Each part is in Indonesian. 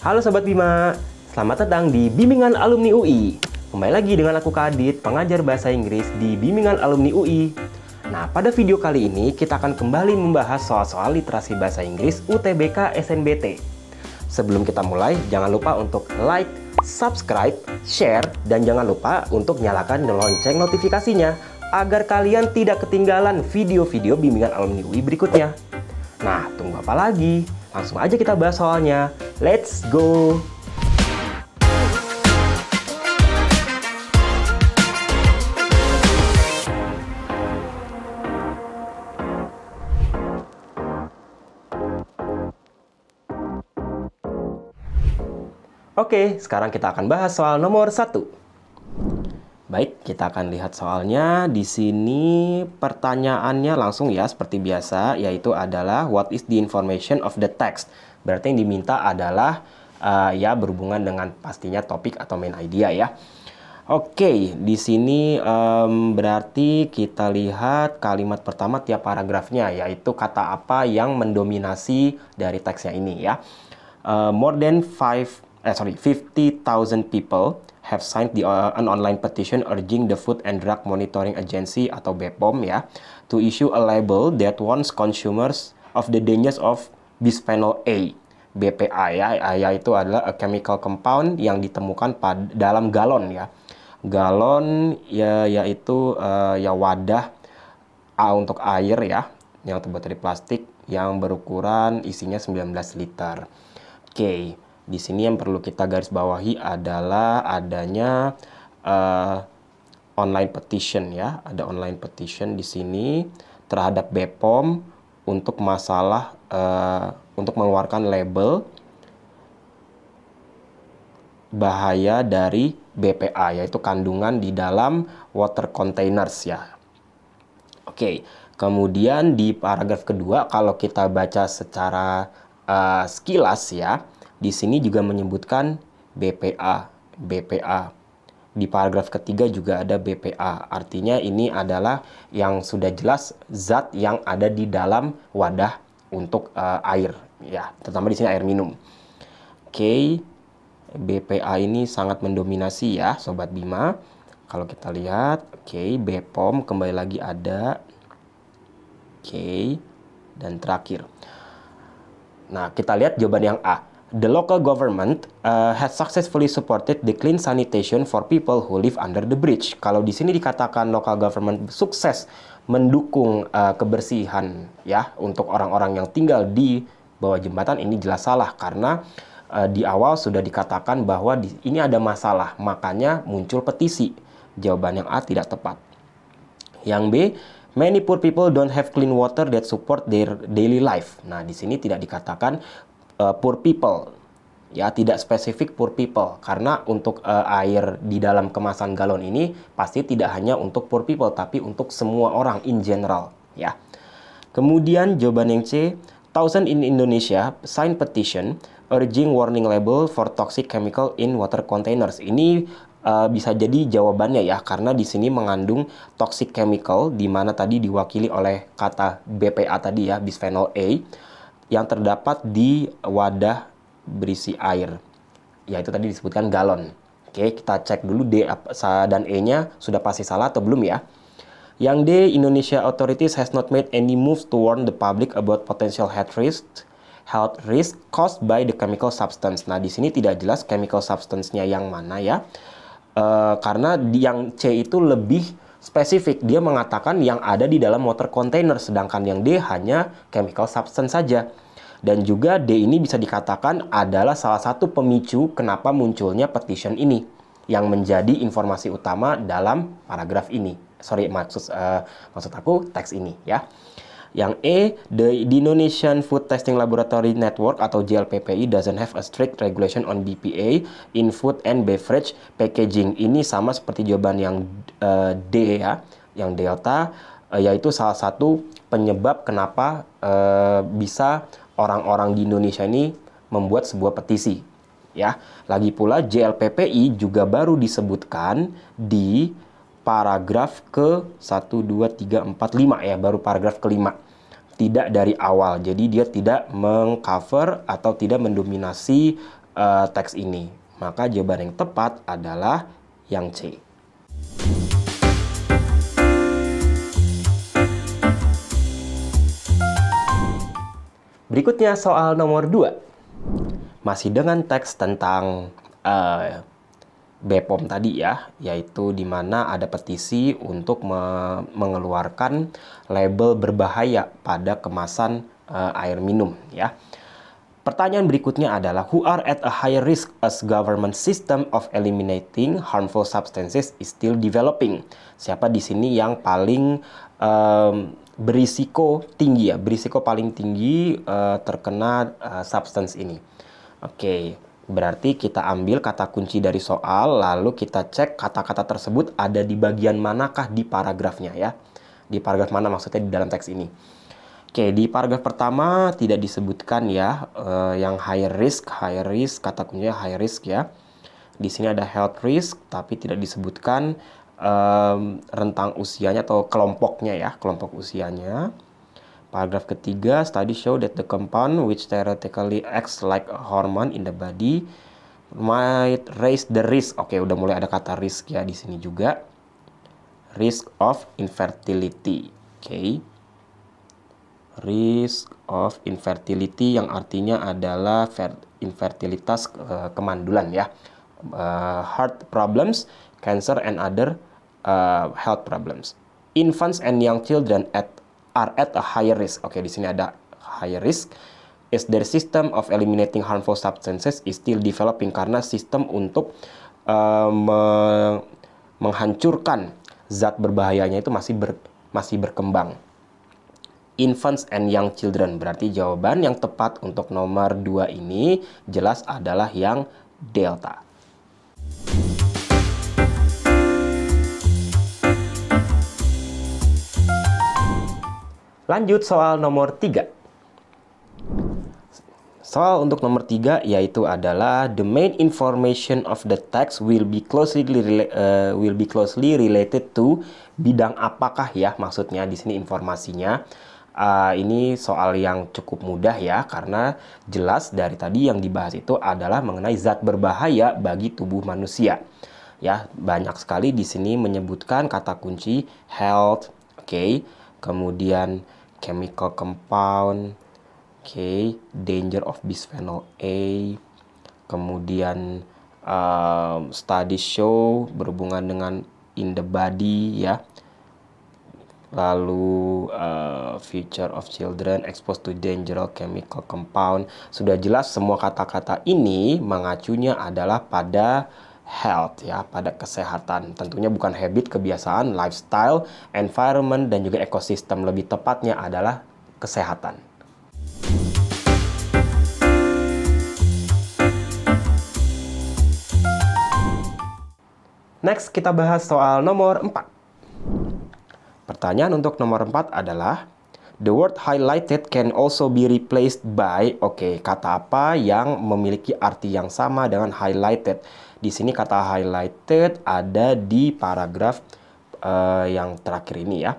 Halo Sobat Bima, selamat datang di Bimbingan Alumni UI. Kembali lagi dengan aku Kadit, pengajar bahasa Inggris di Bimbingan Alumni UI. Nah, pada video kali ini kita akan kembali membahas soal-soal literasi bahasa Inggris UTBK SNBT. Sebelum kita mulai, jangan lupa untuk like, subscribe, share, dan jangan lupa untuk nyalakan lonceng notifikasinya agar kalian tidak ketinggalan video-video Bimbingan Alumni UI berikutnya. Nah, tunggu apa lagi? Langsung aja kita bahas soalnya. Let's go! Oke, sekarang kita akan bahas soal nomor 1. Baik, kita akan lihat soalnya. Di sini pertanyaannya langsung ya, seperti biasa, yaitu adalah what is the information of the text? Berarti yang diminta adalah ya berhubungan dengan pastinya topik atau main idea ya. Oke, di sini berarti kita lihat kalimat pertama tiap paragrafnya, yaitu kata apa yang mendominasi dari teksnya ini ya. More than 50,000 people have signed an online petition urging the Food and Drug Monitoring Agency atau BPOM ya to issue a label that warns consumers of the dangers of bisphenol A. BPA ya, yaitu adalah a chemical compound yang ditemukan dalam galon ya. Galon ya, yaitu ya wadah untuk air ya yang terbuat dari plastik yang berukuran isinya 19 liter. Oke. Di sini yang perlu kita garis bawahi adalah adanya online petition ya. Ada online petition di sini terhadap BPOM untuk masalah untuk mengeluarkan label bahaya dari BPA, yaitu kandungan di dalam water containers ya. Oke, kemudian di paragraf kedua kalau kita baca secara sekilas ya, di sini juga menyebutkan BPA. Di paragraf ketiga juga ada BPA. Artinya ini adalah yang sudah jelas zat yang ada di dalam wadah untuk air ya, terutama di sini air minum. Oke. BPA ini sangat mendominasi ya Sobat Bima. Kalau kita lihat, oke, BPOM kembali lagi ada. Oke. Dan terakhir. Nah, kita lihat jawaban yang A. The local government has successfully supported the clean sanitation for people who live under the bridge. Kalau di sini dikatakan local government sukses mendukung kebersihan ya untuk orang-orang yang tinggal di bawah jembatan, ini jelas salah karena di awal sudah dikatakan bahwa ini ada masalah, makanya muncul petisi. Jawaban yang A tidak tepat. Yang B, many poor people don't have clean water that support their daily life. Nah, di sini tidak dikatakan poor people ya, tidak spesifik poor people karena untuk air di dalam kemasan galon ini pasti tidak hanya untuk poor people tapi untuk semua orang in general ya. Kemudian jawaban yang C, thousands in Indonesia sign petition urging warning label for toxic chemical in water containers. Ini bisa jadi jawabannya ya, karena di sini mengandung toxic chemical di mana tadi diwakili oleh kata BPA tadi ya, bisphenol A, yang terdapat di wadah berisi air, yaitu tadi disebutkan galon. Oke, kita cek dulu D dan E-nya sudah pasti salah atau belum ya. Yang D, Indonesia authorities has not made any moves to warn the public about potential health risk caused by the chemical substance. Nah, di sini tidak jelas chemical substance-nya yang mana ya. Karena yang C itu lebih spesifik, dia mengatakan yang ada di dalam water container, sedangkan yang D hanya chemical substance saja. Dan juga D ini bisa dikatakan adalah salah satu pemicu kenapa munculnya petition ini, yang menjadi informasi utama dalam paragraf ini. Maksud aku teks ini ya. Yang E, the Indonesian Food Testing Laboratory Network atau JLPPI doesn't have a strict regulation on BPA in food and beverage packaging. Ini sama seperti jawaban yang D ya, yang delta, yaitu salah satu penyebab kenapa bisa orang-orang di Indonesia ini membuat sebuah petisi ya. Lagi pula JLPPI juga baru disebutkan di paragraf ke 1, 2, 3, 4, 5 ya, baru paragraf kelima. Tidak dari awal, jadi dia tidak mengcover atau tidak mendominasi teks ini. Maka jawaban yang tepat adalah yang C. Berikutnya soal nomor 2. Masih dengan teks tentang BPOM tadi ya, yaitu di mana ada petisi untuk mengeluarkan label berbahaya pada kemasan air minum ya. Pertanyaan berikutnya adalah, who are at a higher risk as government system of eliminating harmful substances is still developing? Siapa di sini yang paling berisiko tinggi ya, berisiko paling tinggi terkena substance ini? Oke, berarti kita ambil kata kunci dari soal, lalu kita cek kata-kata tersebut ada di bagian manakah di paragrafnya ya. Di paragraf mana maksudnya di dalam teks ini. Oke, di paragraf pertama tidak disebutkan ya yang high risk, kata kuncinya high risk ya. Di sini ada health risk, tapi tidak disebutkan rentang usianya atau kelompoknya ya, kelompok usianya. Paragraf ketiga, study show that the compound which theoretically acts like a hormone in the body might raise the risk. Oke, udah mulai ada kata risk ya di sini juga. Risk of infertility. Oke. Risk of infertility yang artinya adalah infertilitas kemandulan ya. Heart problems, cancer and other health problems. Infants and young children are at a higher risk. Oke, di sini ada higher risk. Is their system of eliminating harmful substances is still developing, karena sistem untuk menghancurkan zat berbahayanya itu masih berkembang. Infants and young children, berarti jawaban yang tepat untuk nomor 2 ini jelas adalah yang delta. Lanjut soal nomor 3. Soal untuk nomor 3 yaitu adalah the main information of the text will be closely related to, bidang apakah ya maksudnya di sini informasinya. Ini soal yang cukup mudah ya, karena jelas dari tadi yang dibahas itu adalah mengenai zat berbahaya bagi tubuh manusia. Ya, banyak sekali di sini menyebutkan kata kunci health, oke, kemudian chemical compound, oke, danger of bisphenol A, kemudian study show berhubungan dengan in the body ya. Lalu future of children exposed to dangerous chemical compound. Sudah jelas semua kata-kata ini mengacunya adalah pada health ya, pada kesehatan. Tentunya bukan habit, kebiasaan, lifestyle, environment, dan juga ekosistem. Lebih tepatnya adalah kesehatan. Next kita bahas soal nomor 4. Pertanyaan untuk nomor 4 adalah, the word highlighted can also be replaced by, oke, kata apa yang memiliki arti yang sama dengan highlighted? Di sini kata highlighted ada di paragraf yang terakhir ini ya.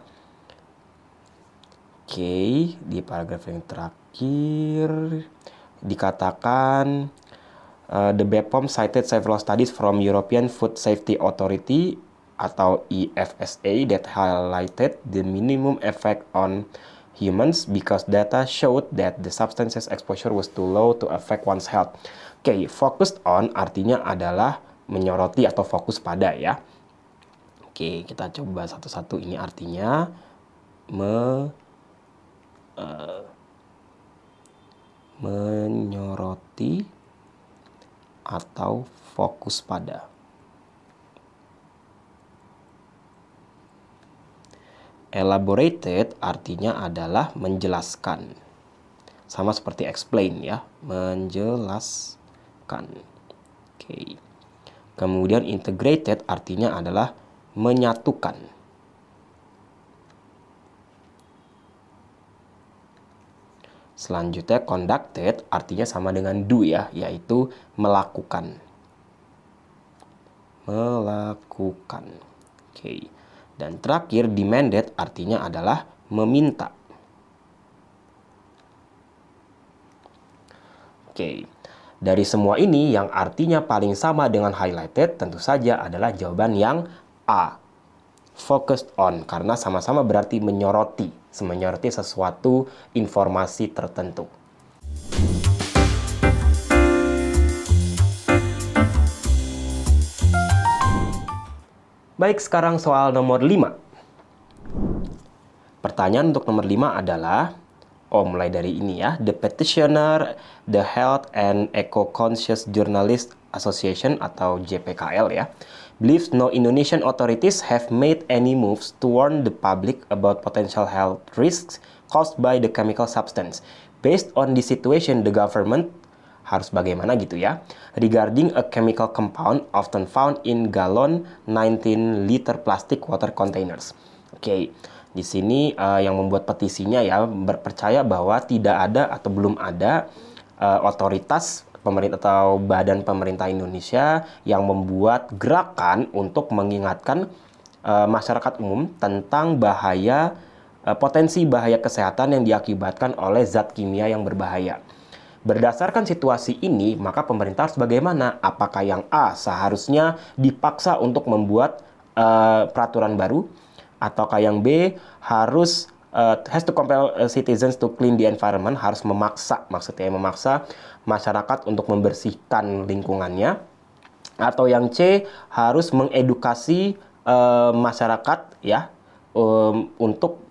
Oke, di paragraf yang terakhir dikatakan, the BPOM cited several studies from European Food Safety Authority atau EFSA that highlighted the minimum effect on humans because data showed that the substances exposure was too low to affect one's health. Oke, focused on artinya adalah menyoroti atau fokus pada ya. Oke, kita coba satu-satu ini artinya. Menyoroti atau fokus pada. Elaborated artinya adalah menjelaskan. Sama seperti explain ya, menjelaskan. Oke. Kemudian integrated artinya adalah menyatukan. Selanjutnya conducted artinya sama dengan do ya, yaitu melakukan. Melakukan. Oke. Dan terakhir demanded artinya adalah meminta. Oke. Dari semua ini yang artinya paling sama dengan highlighted tentu saja adalah jawaban yang A. Focused on, karena sama-sama berarti menyoroti sesuatu informasi tertentu. Baik, sekarang soal nomor 5. Pertanyaan untuk nomor 5 adalah, mulai dari ini ya. The petitioner, the Health and Eco-Conscious Journalists Association atau JPKL ya, believes no Indonesian authorities have made any moves to warn the public about potential health risks caused by the chemical substance. Based on this situation, the government harus bagaimana gitu ya, regarding a chemical compound often found in gallon 19 liter plastic water containers. Oke. Di sini yang membuat petisinya ya percaya bahwa tidak ada atau belum ada otoritas pemerintah atau badan pemerintah Indonesia yang membuat gerakan untuk mengingatkan masyarakat umum tentang bahaya potensi bahaya kesehatan yang diakibatkan oleh zat kimia yang berbahaya. Berdasarkan situasi ini, maka pemerintah harus bagaimana? Apakah yang A seharusnya dipaksa untuk membuat peraturan baru? Ataukah yang B harus has to compel citizens to clean the environment, harus memaksa, maksudnya memaksa masyarakat untuk membersihkan lingkungannya? Atau yang C harus mengedukasi masyarakat ya untuk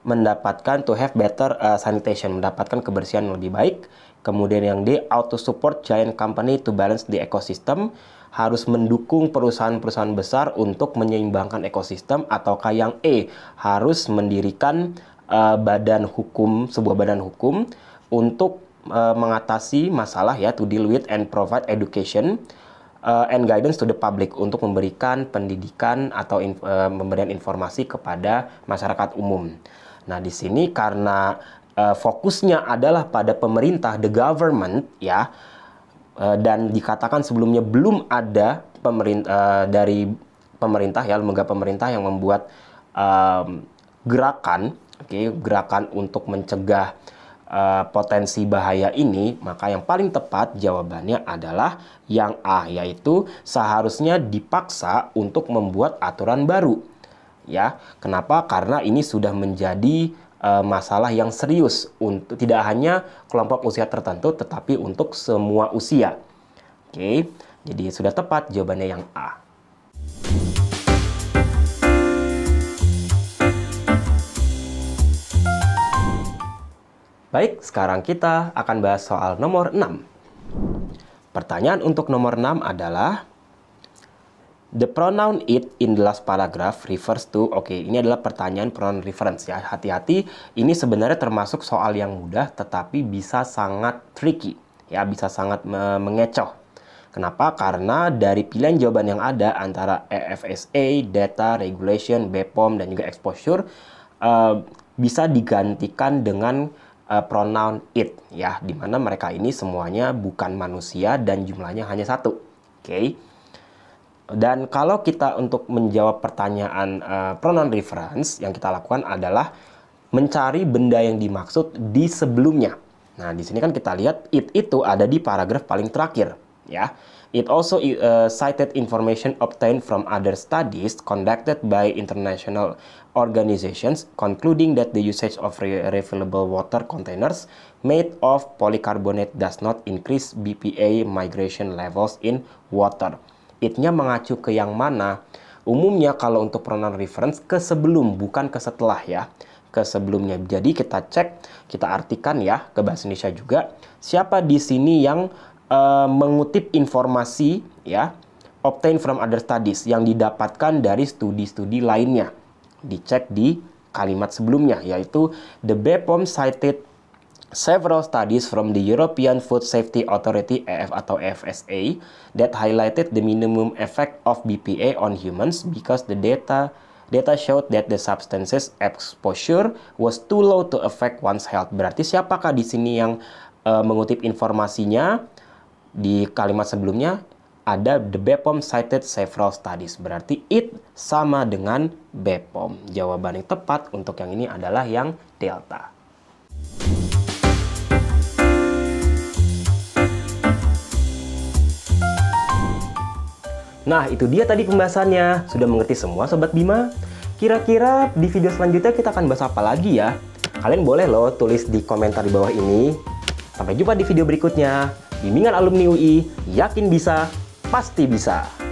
mendapatkan to have better sanitation, mendapatkan kebersihan yang lebih baik? Kemudian yang D, auto support giant company to balance the ecosystem, harus mendukung perusahaan-perusahaan besar untuk menyeimbangkan ekosistem. Ataukah yang E, harus mendirikan sebuah badan hukum untuk mengatasi masalah ya, to deal with and provide education and guidance to the public, untuk memberikan pendidikan atau memberikan informasi kepada masyarakat umum. Nah, di sini karena fokusnya adalah pada pemerintah, the government ya, dan dikatakan sebelumnya belum ada dari pemerintah ya, lembaga pemerintah yang membuat gerakan untuk mencegah potensi bahaya ini, maka yang paling tepat jawabannya adalah yang A, yaitu seharusnya dipaksa untuk membuat aturan baru ya. Kenapa? Karena ini sudah menjadi masalah yang serius untuk tidak hanya kelompok usia tertentu, tetapi untuk semua usia. Oke, jadi sudah tepat jawabannya yang A. Baik, sekarang kita akan bahas soal nomor 6. Pertanyaan untuk nomor 6 adalah, the pronoun it in the last paragraph refers to, ini adalah pertanyaan pronoun reference ya. Hati-hati, ini sebenarnya termasuk soal yang mudah tetapi bisa sangat tricky ya, bisa sangat mengecoh. Kenapa? Karena dari pilihan jawaban yang ada antara EFSA, data, regulation, BPOM dan juga exposure bisa digantikan dengan pronoun it ya, dimana mereka ini semuanya bukan manusia dan jumlahnya hanya 1. Dan kalau kita untuk menjawab pertanyaan pronoun reference, yang kita lakukan adalah mencari benda yang dimaksud di sebelumnya. Nah, di sini kan kita lihat it itu ada di paragraf paling terakhir, ya. It also cited information obtained from other studies conducted by international organizations, concluding that the usage of refillable water containers made of polycarbonate does not increase BPA migration levels in water. It-nya mengacu ke yang mana? Umumnya kalau untuk pronoun reference ke sebelum, bukan ke setelah ya. Ke sebelumnya. Jadi kita cek, kita artikan ya ke bahasa Indonesia juga. Siapa di sini yang mengutip informasi ya, obtained from other studies, yang didapatkan dari studi-studi lainnya. Dicek di kalimat sebelumnya, yaitu the BPOM cited several studies from the European Food Safety Authority (EF) atau EFSA that highlighted the minimum effect of BPA on humans because the data showed that the substances exposure was too low to affect one's health. Berarti siapakah di sini yang mengutip informasinya? Di kalimat sebelumnya ada the BPOM cited several studies. Berarti it sama dengan BPOM. Jawaban yang tepat untuk yang ini adalah yang delta. Nah, itu dia tadi pembahasannya. Sudah mengerti semua Sobat Bima? Kira-kira di video selanjutnya kita akan bahas apa lagi ya? Kalian boleh loh tulis di komentar di bawah ini. Sampai jumpa di video berikutnya. Bimbingan Alumni UI, yakin bisa, pasti bisa.